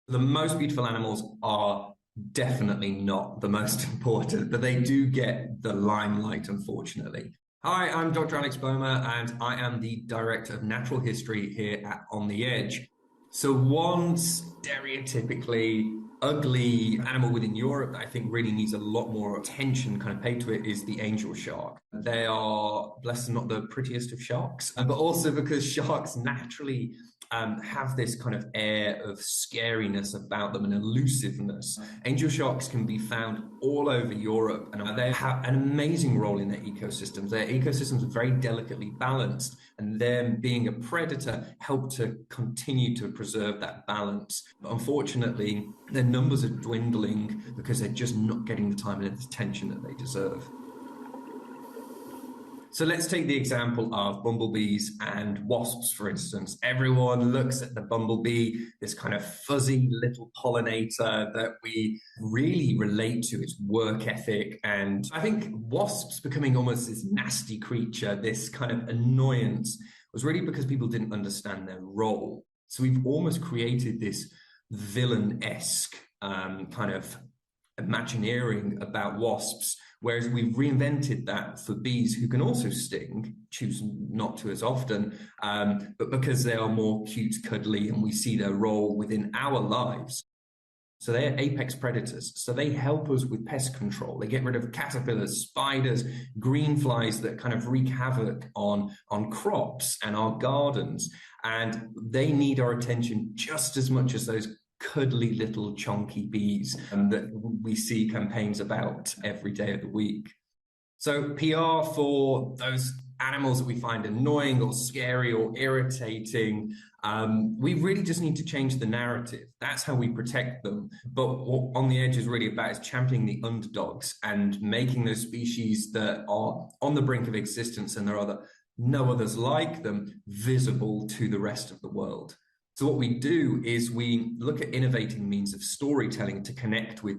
The most beautiful animals are definitely not the most important, but they do get the limelight, unfortunately. Hi, I'm Dr. Alex Bomer, and I am the Director of Natural History here at On the Edge. So one stereotypically ugly animal within Europe that I think really needs a lot more attention kind of paid to it is the angel shark. They are, bless them, not the prettiest of sharks, but also because sharks naturally have this kind of air of scariness about them and elusiveness. Angel sharks can be found all over Europe, and they have an amazing role in their ecosystems. Their ecosystems are very delicately balanced, and them being a predator help to continue to preserve that balance. But unfortunately, their numbers are dwindling because they're just not getting the time and attention that they deserve. So let's take the example of bumblebees and wasps, for instance. Everyone looks at the bumblebee, this kind of fuzzy little pollinator that we really relate to its work ethic. And I think wasps becoming almost this nasty creature, this kind of annoyance, was really because people didn't understand their role. So we've almost created this villain-esque kind of imagineering about wasps, whereas we've reinvented that for bees, who can also sting, choose not to as often, but because they are more cute, cuddly, and we see their role within our lives. So they're apex predators. So they help us with pest control. They get rid of caterpillars, spiders, green flies that kind of wreak havoc on crops and our gardens. And they need our attention just as much as those cuddly little chunky bees that we see campaigns about every day of the week. So PR for those animals that we find annoying or scary or irritating, we really just need to change the narrative. That's how we protect them. But what On the Edge is really about is championing the underdogs and making those species that are on the brink of existence and there are no others like them visible to the rest of the world. So what we do is we look at innovating means of storytelling to connect with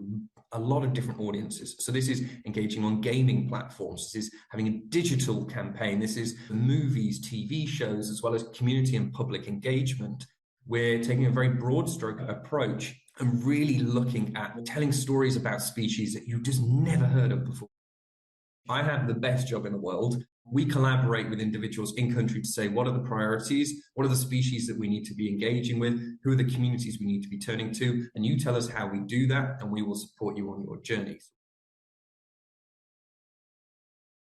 a lot of different audiences. So this is engaging on gaming platforms. This is having a digital campaign. This is movies, TV shows, as well as community and public engagement. We're taking a very broad stroke approach and really looking at telling stories about species that you've just never heard of before. I have the best job in the world. We collaborate with individuals in country to say, what are the priorities? What are the species that we need to be engaging with? Who are the communities we need to be turning to? And you tell us how we do that, and we will support you on your journey.